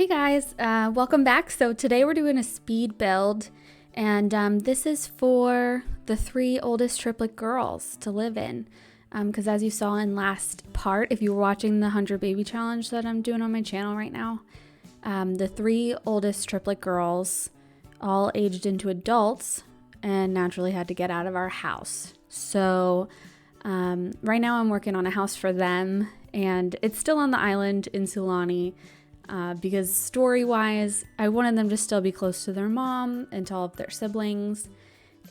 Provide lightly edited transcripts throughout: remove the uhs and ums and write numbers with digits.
Hey guys, welcome back. So today we're doing a speed build, and this is for the 3 oldest triplet girls to live in. Because as you saw in last part, if you were watching the 100 baby challenge that I'm doing on my channel right now, the 3 oldest triplet girls all aged into adults and naturally had to get out of our house. So right now I'm working on a house for them, and it's still on the island in Sulani. Because story-wise, I wanted them to still be close to their mom and to all of their siblings,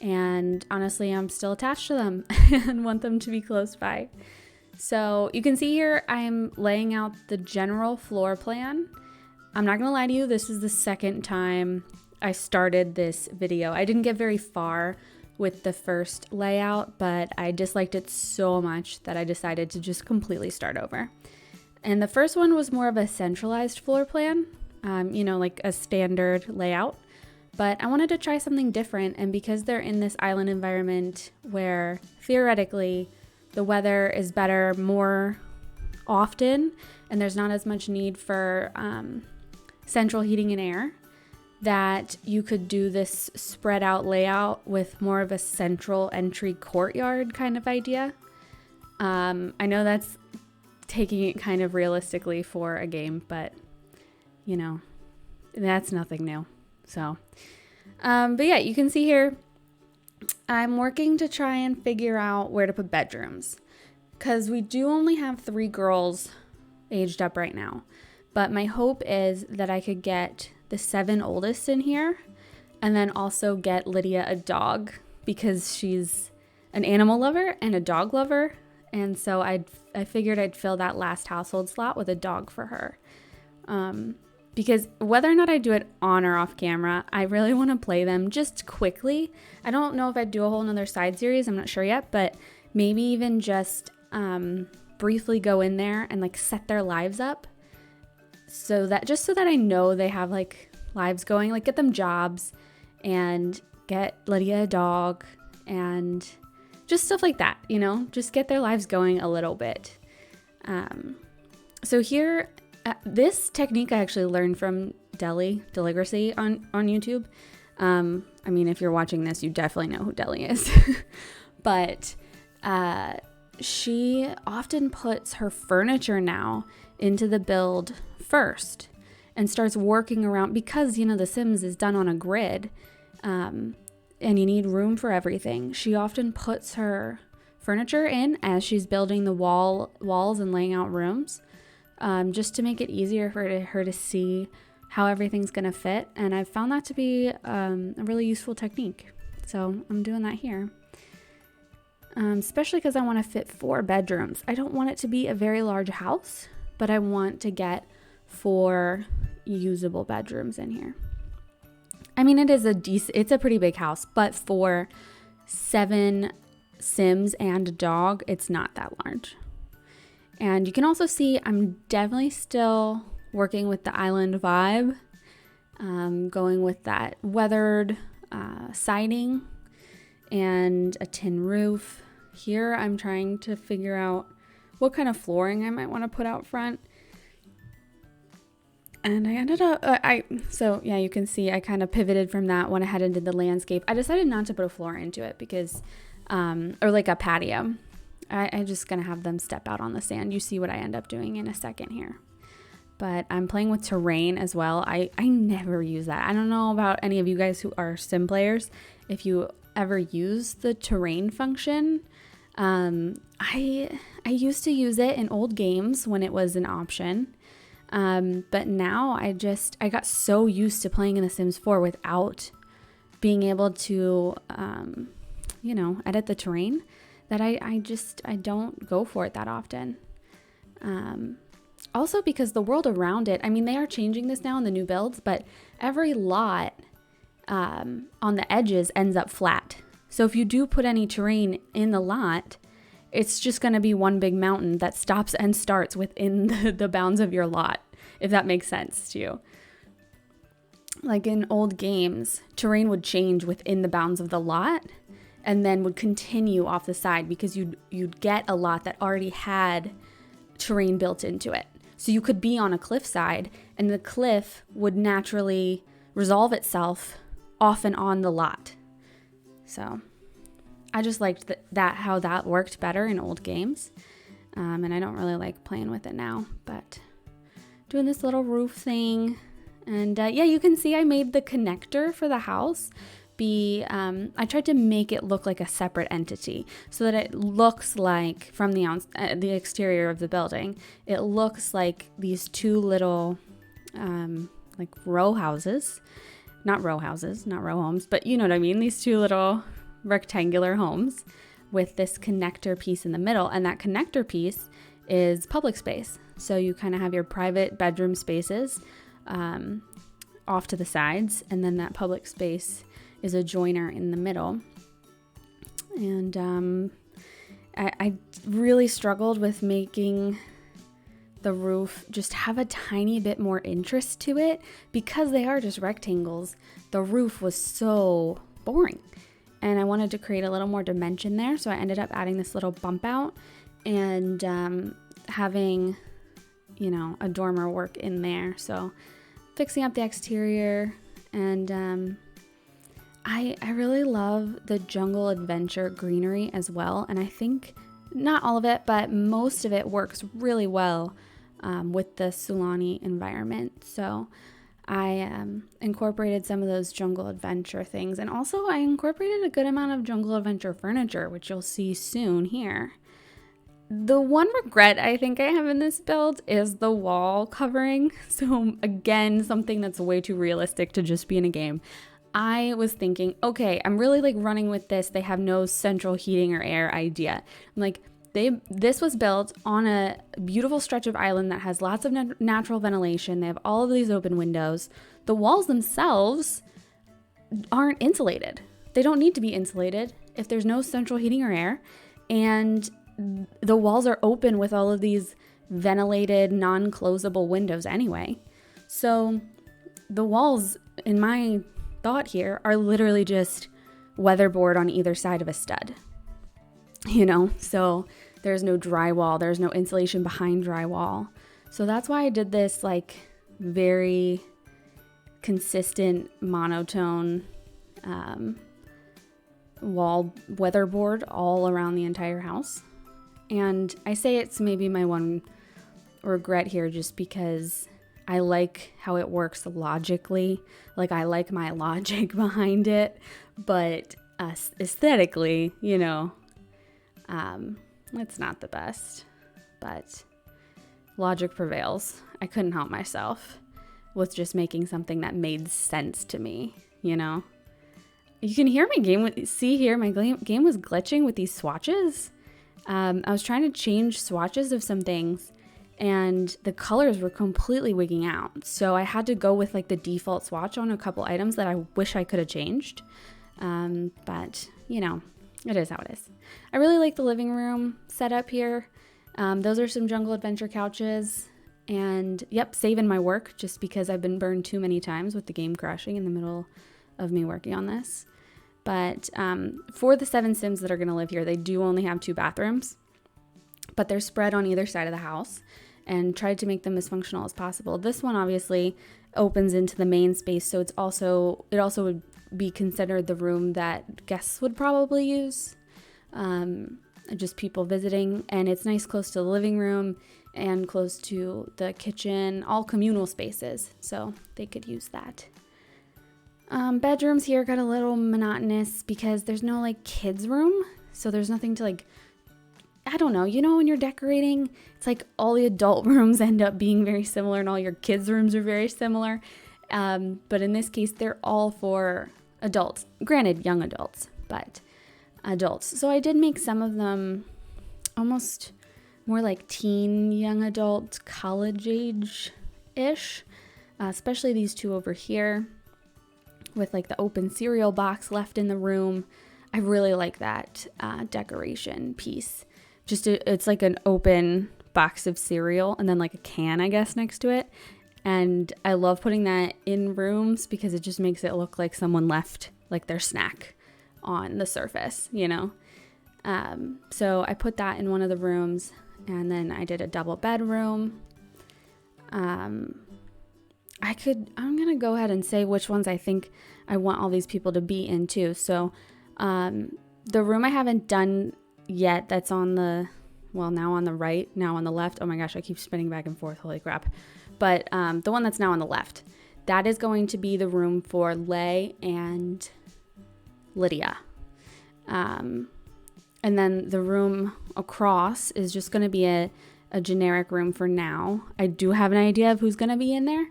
and honestly, I'm still attached to them and want them to be close by. So you can see here, I'm laying out the general floor plan. I'm not gonna lie to you, this is the second time I started this video. I didn't get very far with the first layout, but I disliked it so much that I decided to just completely start over. And the first one was more of a centralized floor plan, like a standard layout. But I wanted to try something different, and because they're in this island environment where theoretically the weather is better more often and there's not as much need for central heating and air, that you could do this spread out layout with more of a central entry courtyard kind of idea. I know that's taking it kind of realistically for a game, but that's nothing new. So but yeah, you can see here I'm working to try and figure out where to put bedrooms, because we do only have 3 girls aged up right now, but my hope is that I could get the 7 oldest in here and then also get Lydia a dog, because she's an animal lover and a dog lover. And so I figured I'd fill that last household slot with a dog for her. Because whether or not I do it on or off camera, I really want to play them just quickly. I don't know if I'd do a whole nother side series, I'm not sure yet, but maybe even just briefly go in there and set their lives up, so that I know they have lives going, get them jobs and get Lydia a dog and just stuff like that, just get their lives going a little bit. So here, this technique I actually learned from Deligracy on YouTube. If you're watching this, you definitely know who Deli is. But she often puts her furniture now into the build first and starts working around, because, The Sims is done on a grid. And you need room for everything. She often puts her furniture in as she's building the walls and laying out rooms, just to make it easier for her to see how everything's gonna fit. And I've found that to be a really useful technique. So I'm doing that here, especially because I want to fit 4 bedrooms. I don't want it to be a very large house, but I want to get 4 usable bedrooms in here. It's a pretty big house, but for 7 Sims and a dog, it's not that large. And you can also see I'm definitely still working with the island vibe, going with that weathered siding and a tin roof. Here I'm trying to figure out what kind of flooring I might want to put out front. And I ended up, you can see I kind of pivoted from that, went ahead and did the landscape. I decided not to put a floor into it because, or a patio. I'm just going to have them step out on the sand. You see what I end up doing in a second here. But I'm playing with terrain as well. I never use that. I don't know about any of you guys who are sim players, if you ever use the terrain function. I used to use it in old games when it was an option. But now I got so used to playing in The Sims 4 without being able to, edit the terrain, that I don't go for it that often. Also because the world around it, they are changing this now in the new builds, but every lot, on the edges ends up flat. So if you do put any terrain in the lot, it's just going to be one big mountain that stops and starts within the bounds of your lot, if that makes sense to you. Like in old games, terrain would change within the bounds of the lot and then would continue off the side, because you'd get a lot that already had terrain built into it. So you could be on a cliffside and the cliff would naturally resolve itself off and on the lot. So I just liked that how that worked better in old games. And I don't really like playing with it now, but doing this little roof thing. And yeah, you can see I made the connector for the house I tried to make it look like a separate entity so that it looks like from the exterior of the building, it looks like these two little like row houses, not row homes, but you know what I mean? These two little rectangular homes with this connector piece in the middle. And that connector piece is public space. So you kind of have your private bedroom spaces off to the sides, and then that public space is a joiner in the middle. And I really struggled with making the roof just have a tiny bit more interest to it because they are just rectangles. The roof was so boring, and I wanted to create a little more dimension there, so I ended up adding this little bump out and having, you know, a dormer work in there. So fixing up the exterior, and I really love the jungle adventure greenery as well. And I think not all of it, but most of it works really well with the Sulani environment. So I incorporated some of those jungle adventure things. And also I incorporated a good amount of jungle adventure furniture, which you'll see soon here. The one regret I think I have in this build is the wall covering. So again, something that's way too realistic to just be in a game. I was thinking, okay, I'm really like running with this. They have no central heating or air idea. I'm like, this was built on a beautiful stretch of island that has lots of natural ventilation. They have all of these open windows. The walls themselves aren't insulated. They don't need to be insulated if there's no central heating or air. And the walls are open with all of these ventilated, non-closable windows anyway. So the walls, in my thought here, are literally just weatherboard on either side of a stud, you know? So there's no drywall, there's no insulation behind drywall. So that's why I did this like very consistent monotone wall weatherboard all around the entire house. And I say it's maybe my one regret here just because I like how it works logically. Like I like my logic behind it, but aesthetically, you know, it's not the best, but logic prevails. I couldn't help myself with just making something that made sense to me, you know. You can hear my game, my game was glitching with these swatches. I was trying to change swatches of some things and the colors were completely wigging out. So I had to go with like the default swatch on a couple items that I wish I could have changed. But you know, it is how it is. I really like the living room setup here. Those are some jungle adventure couches, and yep, saving my work just because I've been burned too many times with the game crashing in the middle of me working on this. But for the 7 Sims that are going to live here, they do only have 2 bathrooms, but they're spread on either side of the house, and tried to make them as functional as possible. This one obviously opens into the main space, so it also would be considered the room that guests would probably use, just people visiting. And it's nice close to the living room and close to the kitchen, all communal spaces, so they could use that. Bedrooms here got a little monotonous because there's no like kids room, so there's nothing to like, I don't know, you know, when you're decorating, it's like all the adult rooms end up being very similar and all your kids rooms are very similar. But in this case, they're all for adults, granted young adults, but adults. So I did make some of them almost more like teen, young adult, college age-ish, especially these 2 over here with like the open cereal box left in the room. I really like that decoration piece. It's like an open box of cereal and then like a can, I guess, next to it. And I love putting that in rooms because it just makes it look like someone left like their snack on the surface, you know? So I put that in one of the rooms, and then I did a double bedroom I'm going to go ahead and say which ones I think I want all these people to be in too. So, the room I haven't done yet that's on the, well, now on the right, now on the left. Oh my gosh, I keep spinning back and forth. Holy crap. But the one that's now on the left, that is going to be the room for Lay and Lydia. And then the room across is just going to be a generic room for now. I do have an idea of who's going to be in there,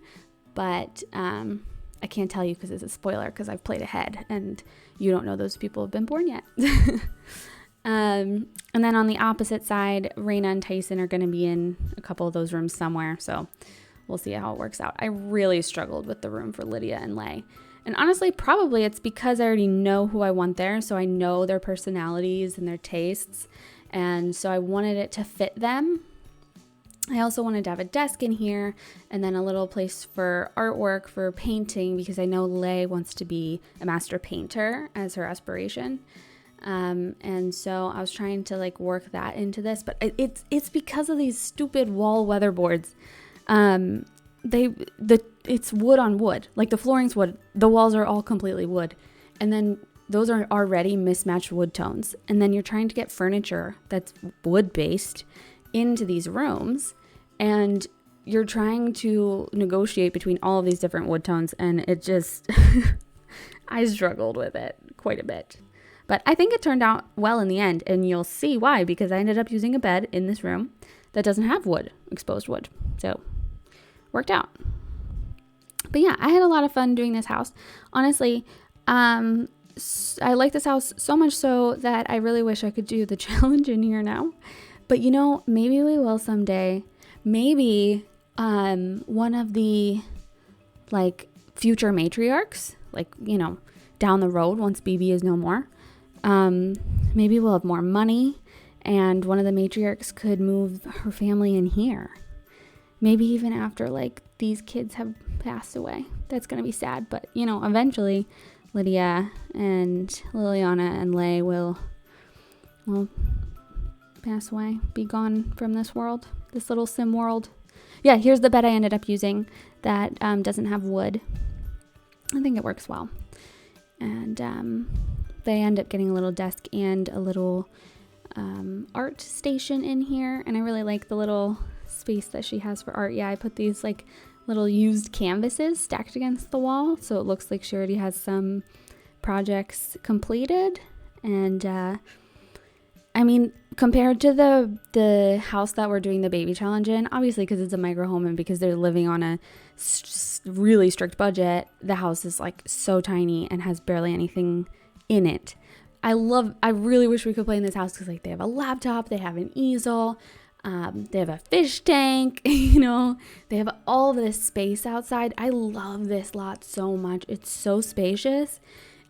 but I can't tell you because it's a spoiler because I've played ahead and you don't know those people have been born yet. And then on the opposite side, Raina and Tyson are going to be in a couple of those rooms somewhere. So we'll see how it works out. I really struggled with the room for Lydia and Lay. And honestly, probably it's because I already know who I want there. So I know their personalities and their tastes. And so I wanted it to fit them. I also wanted to have a desk in here and then a little place for artwork, for painting, because I know Lay wants to be a master painter as her aspiration. And so I was trying to like work that into this, but it's because of these stupid wall weatherboards. It's wood on wood, like the flooring's wood, the walls are all completely wood. And then those are already mismatched wood tones. And then you're trying to get furniture that's wood based into these rooms, and you're trying to negotiate between all of these different wood tones, and it just I struggled with it quite a bit. But I think it turned out well in the end, and you'll see why, because I ended up using a bed in this room that doesn't have wood, exposed wood. So worked out. But yeah, I had a lot of fun doing this house. Honestly, I like this house so much so that I really wish I could do the challenge in here now. But you know, maybe we will someday. Maybe one of the like future matriarchs, like, you know, down the road once BB is no more, maybe we'll have more money and one of the matriarchs could move her family in here. Maybe even after like these kids have passed away. That's going to be sad, but you know, eventually Lydia and Liliana and Lay will pass away, be gone from this world, this little sim world. Yeah, here's the bed I ended up using that doesn't have wood. I think it works well. And they end up getting a little desk and a little art station in here. And I really like the little space that she has for art. Yeah, I put these like little used canvases stacked against the wall, so it looks like she already has some projects completed. And I mean, compared to the house that we're doing the baby challenge in, obviously because it's a micro home and because they're living on a really strict budget, the house is like so tiny and has barely anything in it. I really wish we could play in this house because like they have a laptop, they have an easel, they have a fish tank, you know, they have all this space outside. I love this lot so much. It's so spacious.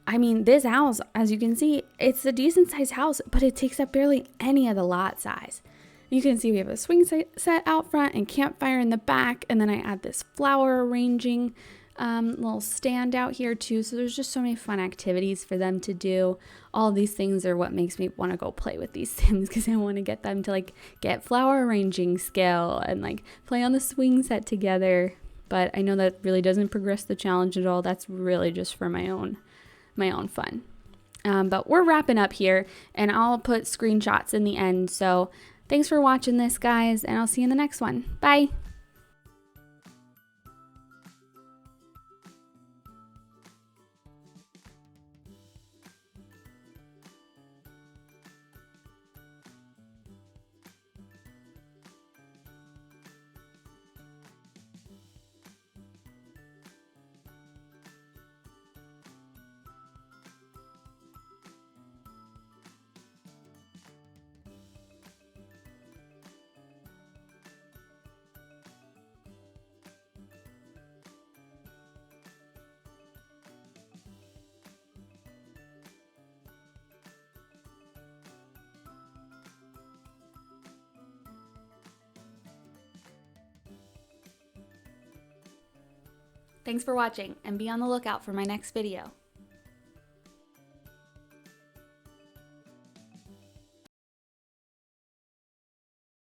I mean, this house, as you can see, it's a decent sized house, but it takes up barely any of the lot size. You can see we have a swing set out front and campfire in the back. And then I add this flower arranging little stand out here too. So there's just so many fun activities for them to do. All of these things are what makes me want to go play with these Sims, because I want to get them to like get flower arranging skill and like play on the swing set together. But I know that really doesn't progress the challenge at all. That's really just for my own fun. But we're wrapping up here, and I'll put screenshots in the end. So thanks for watching this, guys, and I'll see you in the next one. Bye. Thanks for watching, and be on the lookout for my next video.